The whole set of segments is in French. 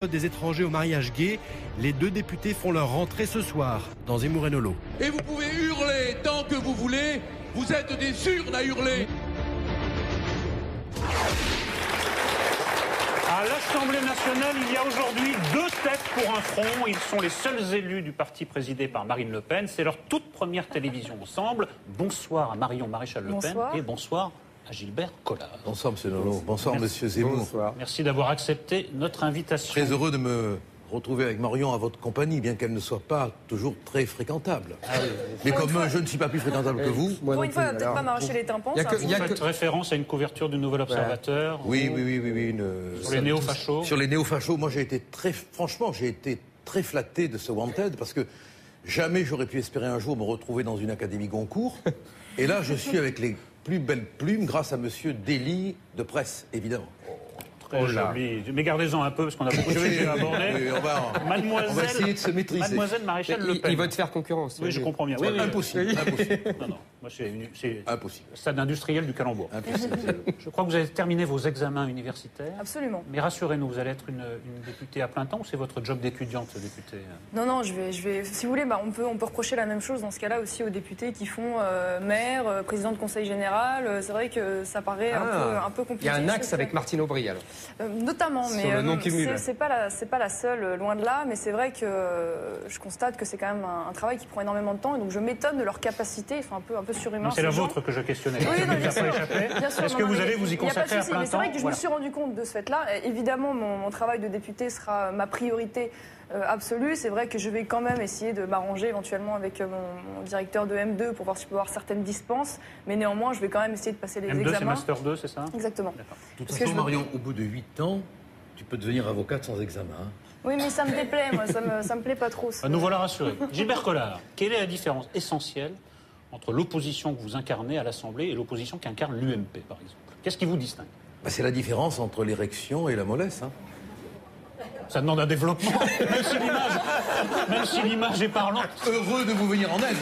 Des étrangers au mariage gay, les deux députés font leur rentrée ce soir dans Zemmour et Nolo. Et vous pouvez hurler tant que vous voulez, vous êtes des urnes à hurler. À l'Assemblée nationale, il y a aujourd'hui deux têtes pour un front. Ils sont les seuls élus du parti présidé par Marine Le Pen. C'est leur toute première télévision ensemble. Bonsoir à Marion Maréchal Le Pen et bonsoir à Gilbert Collard. Bonsoir Monsieur Nolo, bonsoir Monsieur Zemmour. Bonsoir. Merci d'avoir accepté notre invitation. Très heureux de me retrouver avec Marion à votre compagnie, bien qu'elle ne soit pas toujours très fréquentable. Mais comme je ne suis pas plus fréquentable que vous... Pour une fois, il va peut-être pas m'arracher les tympans. Vous faites référence à une couverture du Nouvel Observateur. Oui. Sur les néo-fachos. Sur les néo-fachos, moi j'ai été très flatté de ce Wanted, parce que jamais j'aurais pu espérer un jour me retrouver dans une académie Goncourt. Et là, je suis avec les plus belles plumes grâce à Monsieur Dely de Presse, évidemment. Très joli. Mais gardez-en un peu, parce qu'on a beaucoup de sujets à aborder. Oui, on va essayer de se maîtriser. Mademoiselle Maréchal Le Pen. Il va te faire concurrence. Oui, je comprends bien. Oui, impossible. Non, moi c'est Impossible. stade industriel du calembour. Je crois que vous avez terminé vos examens universitaires. Absolument. Mais rassurez-nous, vous allez être une députée à plein temps ou c'est votre job d'étudiante, députée? Non, je vais. Si vous voulez, on peut reprocher la même chose dans ce cas-là aussi aux députés qui font maire, président de conseil général. C'est vrai que ça paraît un peu compliqué. Il y a un axe avec Martine Aubry alors. Notamment, Sur le non-cumul. C'est pas la seule, loin de là, mais c'est vrai que je constate que c'est quand même un travail qui prend énormément de temps, et donc je m'étonne de leur capacité. Ils sont un peu surhumains. C'est la vôtre que je questionnais. Oui, bien sûr. Est-ce que vous allez vous y consacrer à plein temps? C'est vrai que je me suis rendu compte de ce fait-là. Évidemment, mon travail de député sera ma priorité absolue. C'est vrai que je vais quand même essayer de m'arranger éventuellement avec mon directeur de M2 pour voir si je peux avoir certaines dispenses, mais néanmoins, je vais quand même essayer de passer les M2, examens. c'est Master 2, c'est ça? Exactement. De toute façon, Marion, au bout de 8 ans, tu peux devenir avocate sans examen. Oui, mais ça me déplaît, moi, ça me plaît pas trop. Nous voilà rassurés. Gilbert Collard, quelle est la différence essentielle entre l'opposition que vous incarnez à l'Assemblée et l'opposition qu'incarne l'UMP, par exemple? Qu'est-ce qui vous distingue? C'est la différence entre l'érection et la mollesse. Ça demande un développement, même si l'image est parlante. Heureux de vous venir en aide.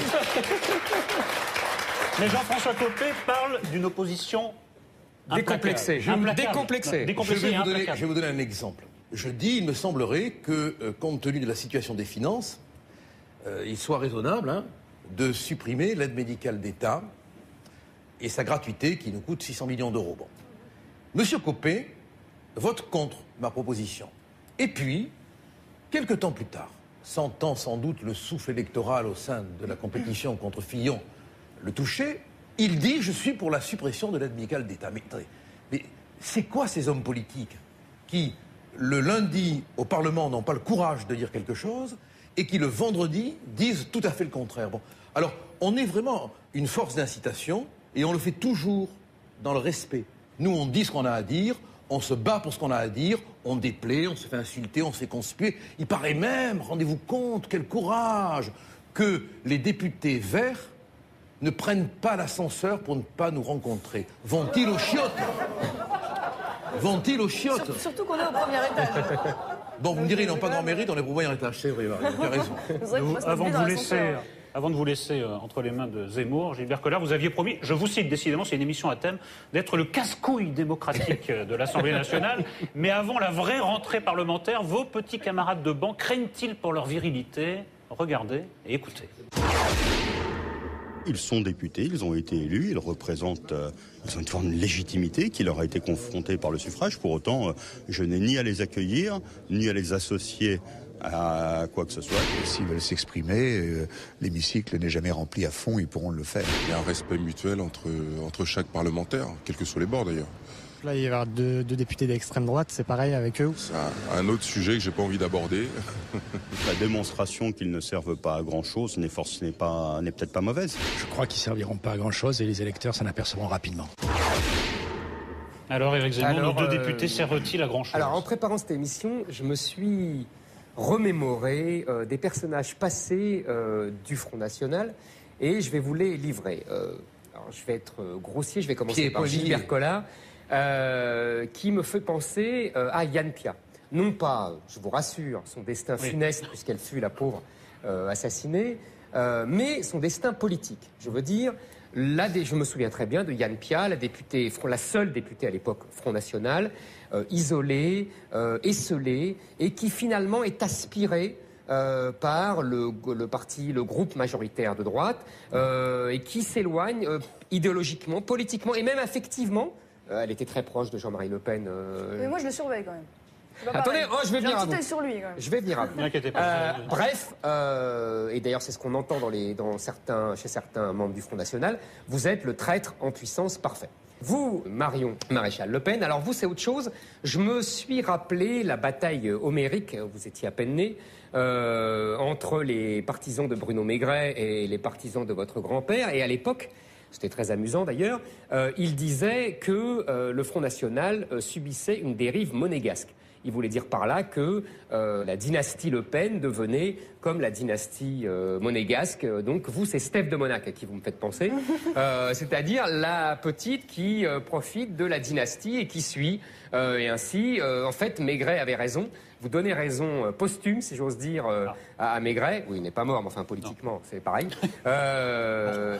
Mais Jean-François Copé parle d'une opposition décomplexée. Je vais vous donner un exemple. Je dis, il me semblerait que, compte tenu de la situation des finances, il soit raisonnable de supprimer l'aide médicale d'État et sa gratuité qui nous coûte 600 millions d'euros. Bon. Monsieur Copé vote contre ma proposition. Et puis, quelque temps plus tard, sentant sans doute le souffle électoral au sein de la compétition contre Fillon le toucher, il dit « Je suis pour la suppression de l'aide médicale d'État ». Mais c'est quoi ces hommes politiques qui, le lundi au Parlement, n'ont pas le courage de dire quelque chose et qui, le vendredi, disent tout à fait le contraire? Bon, alors, on est vraiment une force d'incitation et on le fait toujours dans le respect. Nous, on dit ce qu'on a à dire, on se bat pour ce qu'on a à dire, on déplaît, on se fait insulter, on se fait conspuer. Il paraît même, rendez-vous compte, quel courage, que les députés verts ne prennent pas l'ascenseur pour ne pas nous rencontrer. Vont-ils aux chiottes? Vont-ils aux chiottes? Surtout qu'on est au premier étage. Bon, vous me direz, ils n'ont pas grand mérite, on est au premier étage, c'est vrai, tu as raison. Avant de vous laisser entre les mains de Zemmour, Gilbert Collard, vous aviez promis, je vous cite décidément, c'est une émission à thème, d'être le casse-couille démocratique de l'Assemblée nationale. Mais avant la vraie rentrée parlementaire, vos petits camarades de banc craignent-ils pour leur virilité? Regardez et écoutez. Ils sont députés, ils ont été élus, ils représentent, ils ont une forme de légitimité qui leur a été confrontée par le suffrage. Pour autant, je n'ai ni à les accueillir, ni à les associer à quoi que ce soit. S'ils veulent s'exprimer, l'hémicycle n'est jamais rempli à fond, ils pourront le faire. Il y a un respect mutuel entre chaque parlementaire, quels que soient les bords d'ailleurs. Là, il va y avoir deux députés d'extrême droite, c'est pareil avec eux? C'est un autre sujet que j'ai pas envie d'aborder. La démonstration qu'ils ne servent pas à grand-chose n'est peut-être pas mauvaise. Je crois qu'ils serviront pas à grand-chose et les électeurs s'en apercevront rapidement. Alors, Éric Zemmour, nos deux députés servent-ils à grand-chose? Alors, en préparant cette émission, je me suis remémoré des personnages passés du Front National et je vais vous les livrer. Alors, je vais être grossier, je vais commencer par Gilbert Collard. Qui me fait penser à Yann Pia. Non pas, je vous rassure, son destin funeste, puisqu'elle fut la pauvre assassinée, mais son destin politique. Je veux dire, je me souviens très bien de Yann Piat, la seule députée à l'époque Front National, isolée, esseulée, et qui finalement est aspirée par le groupe majoritaire de droite, et qui s'éloigne idéologiquement, politiquement et même affectivement. Elle était très proche de Jean-Marie Le Pen. Mais moi, je le surveille quand même. Attendez, je vais venir à vous. Sur lui, quand même. Je vais venir à vous. N'inquiétez pas. Bref, et d'ailleurs c'est ce qu'on entend chez certains membres du Front National, vous êtes le traître en puissance parfait. Vous, Marion Maréchal Le Pen, alors vous c'est autre chose. Je me suis rappelé la bataille homérique, vous étiez à peine né, entre les partisans de Bruno Maigret et les partisans de votre grand-père. Et à l'époque, c'était très amusant d'ailleurs, il disait que le Front National subissait une dérive monégasque. Il voulait dire par là que la dynastie Le Pen devenait comme la dynastie monégasque. Donc vous, c'est Steph de Monac à qui vous me faites penser. C'est-à-dire la petite qui profite de la dynastie et qui suit. Et ainsi, en fait, Maigret avait raison. Vous donnez raison posthume, si j'ose dire, à Maigret. Oui, il n'est pas mort, mais enfin, politiquement, c'est pareil.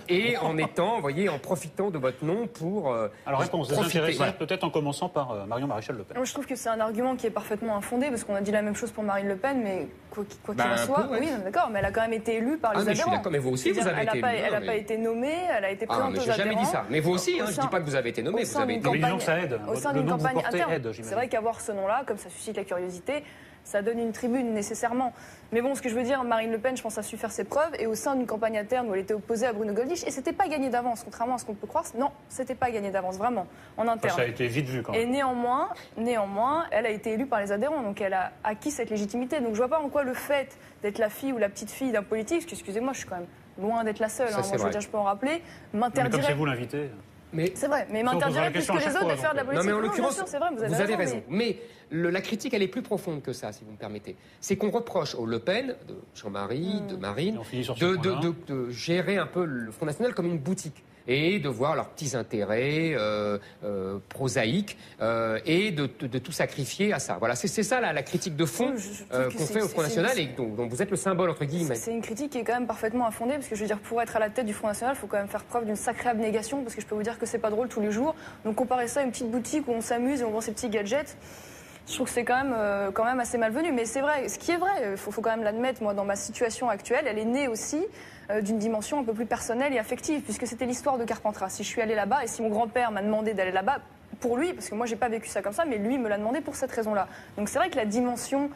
Et en étant, vous voyez, en profitant de votre nom pour alors, réponse désintéressée, voilà. Peut-être en commençant par Marion Maréchal Le Pen. Moi, je trouve que c'est un argument qui est parfaitement infondé, parce qu'on a dit la même chose pour Marine Le Pen, mais quoi qu'il en soit, oui, d'accord, mais elle a quand même été élue par les adhérents. Je suis d'accord, mais vous aussi, vous avez été élue. Elle n'a pas été nommée, elle a été présentée aux adhérents. J'ai jamais dit ça. Mais vous aussi, je ne dis pas que vous avez été nommée, vous avez été élue. Mais ça aide. Au sein d'une campagne interne. C'est vrai qu'avoir ce nom-là, comme ça suscite la curiosité, ça donne une tribune nécessairement. Mais bon, ce que je veux dire, Marine Le Pen, je pense, a su faire ses preuves. Et au sein d'une campagne interne où elle était opposée à Bruno Gollnisch, et c'était pas gagné d'avance, contrairement à ce qu'on peut croire. Non, c'était pas gagné d'avance, vraiment, en interne. Ça a été vite vu quand même. Et néanmoins, elle a été élue par les adhérents, donc elle a acquis cette légitimité. Donc je vois pas en quoi le fait d'être la fille ou la petite fille d'un politique, parce que excusez-moi, je suis quand même loin d'être la seule. Moi, je veux dire, je peux en rappeler, m'interdirait. Mais comme c'est vous l'invité. C'est vrai, mais m'interdirait plus que les autres de faire de la politique. Non, mais en l'occurrence, c'est vrai, vous avez raison. Mais la critique, elle est plus profonde que ça, si vous me permettez. C'est qu'on reproche aux Le Pen, de Jean-Marie, de Marine, de gérer un peu le Front National comme une boutique. Et de voir leurs petits intérêts prosaïques et de tout sacrifier à ça. Voilà, c'est ça la critique de fond qu'on fait au Front National et dont vous êtes le symbole, entre guillemets. C'est une critique qui est quand même parfaitement infondée, parce que je veux dire, pour être à la tête du Front National, il faut quand même faire preuve d'une sacrée abnégation, parce que je peux vous dire que c'est pas drôle tous les jours. Donc comparer ça à une petite boutique où on s'amuse et on vend ses petits gadgets, je trouve que c'est quand même assez malvenu. Mais c'est vrai, ce qui est vrai, il faut quand même l'admettre, moi, dans ma situation actuelle, elle est née aussi d'une dimension un peu plus personnelle et affective, puisque c'était l'histoire de Carpentras. Si je suis allée là-bas et si mon grand-père m'a demandé d'aller là-bas, pour lui, parce que moi j'ai pas vécu ça comme ça, mais lui me l'a demandé pour cette raison-là. Donc c'est vrai que la dimension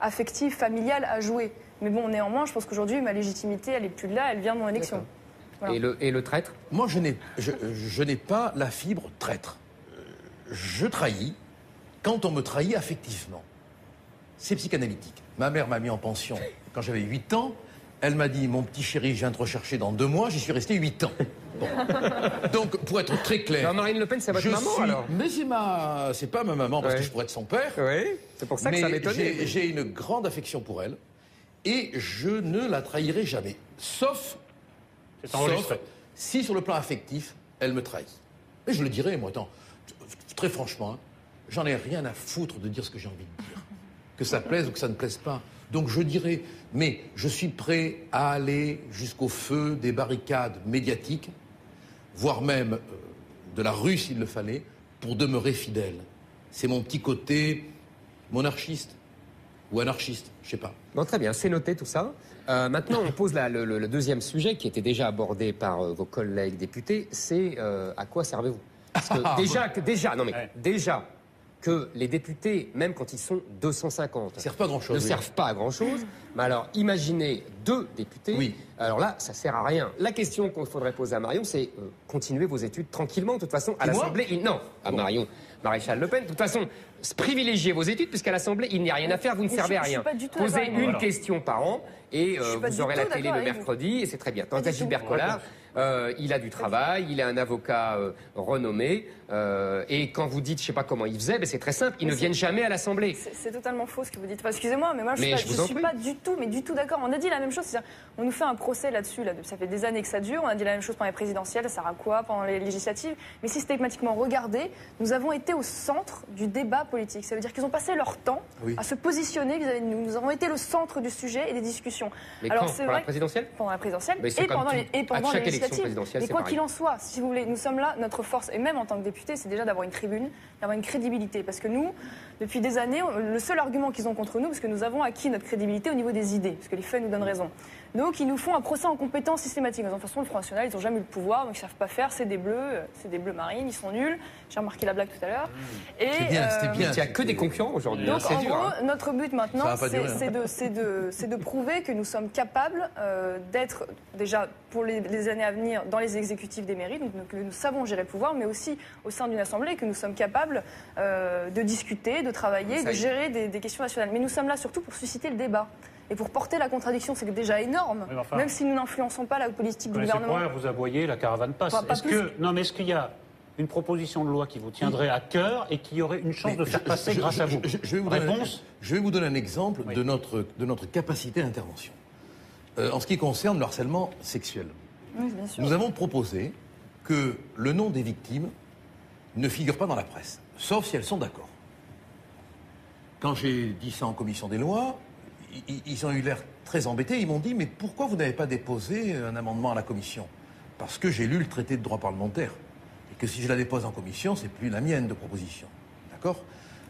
affective, familiale a joué. Mais bon, néanmoins, je pense qu'aujourd'hui, ma légitimité, elle est plus là, elle vient de mon élection. Voilà. Et le traître ? Moi, je n'ai pas la fibre traître. Je trahis quand on me trahit affectivement. C'est psychanalytique. Ma mère m'a mis en pension quand j'avais 8 ans. Elle m'a dit, mon petit chéri, je viens te rechercher dans 2 mois. J'y suis resté 8 ans. Bon. Donc, pour être très clair... Marine Le Pen, c'est votre maman, alors ? Mais c'est pas ma maman, parce que je pourrais être son père. Oui, c'est pour ça que ça m'étonnait. J'ai une grande affection pour elle. Et je ne la trahirai jamais. Sauf si, sur le plan affectif, elle me trahit. Et je le dirai, moi, très franchement, hein, j'en ai rien à foutre de dire ce que j'ai envie de dire. Que ça plaise ou que ça ne plaise pas. Donc je dirais, mais je suis prêt à aller jusqu'au feu des barricades médiatiques, voire même de la rue s'il le fallait, pour demeurer fidèle. C'est mon petit côté monarchiste ou anarchiste, je sais pas. Bon, très bien, c'est noté tout ça. Maintenant, on pose le deuxième sujet qui était déjà abordé par vos collègues députés, c'est à quoi servez-vous ? Parce que déjà que les députés, même quand ils sont 250, ne servent pas à grand-chose. Mais alors, imaginez 2 députés. Oui. Alors là, ça sert à rien. La question qu'il faudrait poser à Marion, c'est continuer vos études tranquillement. De toute façon, à l'Assemblée, Marion Maréchal Le Pen. De toute façon, privilégiez vos études, puisqu'à l'Assemblée, il n'y a rien à faire, vous ne servez à rien. Posez une question par an et vous aurez la télé le mercredi et c'est très bien. Tant qu'à Gilbert Collard, il a du travail, il est un avocat renommé et quand vous dites, je ne sais pas comment il faisait, c'est très simple, ils ne viennent jamais à l'Assemblée. C'est totalement faux ce que vous dites. Enfin, excusez-moi, mais moi je suis pas du tout d'accord. On a dit la même chose, on nous fait un procès là-dessus, ça fait des années que ça dure, on a dit la même chose pendant les présidentielles, ça sert à quoi pendant les législatives, mais systématiquement, regardez, nous avons été au centre du débat politique politique. Ça veut dire qu'ils ont passé leur temps à se positionner vis-à-vis de nous. Nous avons été le centre du sujet et des discussions. Mais alors, pendant la présidentielle ? Pendant la présidentielle et pendant les législatives. Mais quoi qu'il en soit, si vous voulez, nous sommes là, notre force, et même en tant que député, c'est déjà d'avoir une tribune, d'avoir une crédibilité. Parce que nous, depuis des années, le seul argument qu'ils ont contre nous, parce que nous avons acquis notre crédibilité au niveau des idées, parce que les faits nous donnent raison. Donc ils nous font un procès en compétence systématique. De toute façon, le Front National, ils n'ont jamais eu le pouvoir, donc ils ne savent pas faire, c'est des bleus marines, ils sont nuls. J'ai remarqué la blague tout à l'heure. C'était bien. Il n'y a que des concurrents aujourd'hui. Donc en gros, notre but maintenant, c'est de prouver que nous sommes capables d'être, déjà pour les années à venir, dans les exécutifs des mairies, donc que nous savons gérer le pouvoir, mais aussi au sein d'une assemblée, que nous sommes capables de discuter, de travailler, de gérer des questions nationales. Mais nous sommes là surtout pour susciter le débat. Et pour porter la contradiction, c'est déjà énorme, même si nous n'influençons pas la politique du gouvernement. C'est pour vous aboyer, la caravane passe. Est-ce qu'il y a une proposition de loi qui vous tiendrait à cœur et qui aurait une chance de faire passer grâce à vous? Je vais vous donner un exemple de notre capacité d'intervention. En ce qui concerne le harcèlement sexuel, bien sûr. Nous avons proposé que le nom des victimes ne figure pas dans la presse, sauf si elles sont d'accord. Quand j'ai dit ça en commission des lois, ils ont eu l'air très embêtés. Ils m'ont dit « Mais pourquoi vous n'avez pas déposé un amendement à la commission ?» Parce que j'ai lu le traité de droit parlementaire. Et que si je la dépose en commission, c'est plus la mienne de proposition. D'accord ?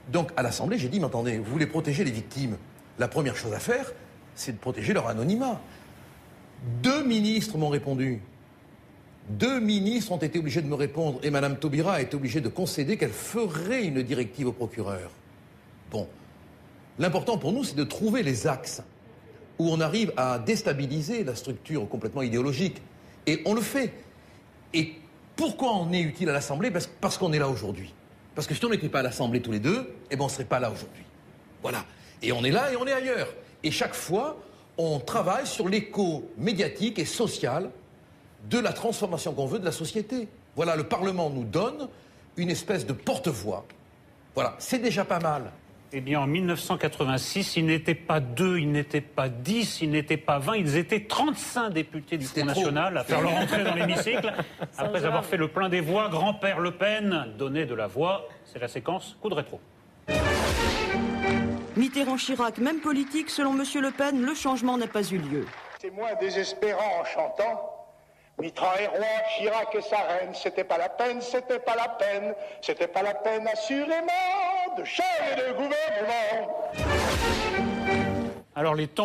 Donc, à l'Assemblée, j'ai dit « Mais attendez, vous voulez protéger les victimes. La première chose à faire, c'est de protéger leur anonymat. » 2 ministres m'ont répondu. 2 ministres ont été obligés de me répondre. Et Mme Taubira a été obligée de concéder qu'elle ferait une directive au procureur. Bon. L'important pour nous, c'est de trouver les axes où on arrive à déstabiliser la structure complètement idéologique. Et on le fait. Et pourquoi on est utile à l'Assemblée ? Parce qu'on est là aujourd'hui. Parce que si on n'était pas à l'Assemblée tous les deux, on ne serait pas là aujourd'hui. Voilà. Et on est là et on est ailleurs. Et chaque fois, on travaille sur l'écho médiatique et social de la transformation qu'on veut de la société. Voilà, le Parlement nous donne une espèce de porte-voix. Voilà, c'est déjà pas mal. Eh bien, en 1986, ils n'étaient pas 2, ils n'étaient pas 10, ils n'étaient pas 20, ils étaient 35 députés du Front National à faire leur entrée dans l'hémicycle. Après avoir fait le plein des voix, grand-père Le Pen donnait de la voix. C'est la séquence coup de rétro. Mitterrand-Chirac, même politique, selon M. Le Pen, le changement n'a pas eu lieu. C'est moins désespérant en chantant. Mitterrand est roi, Chirac est sa reine, c'était pas la peine, c'était pas la peine, c'était pas la peine assurément de changer de gouvernement. Alors les temps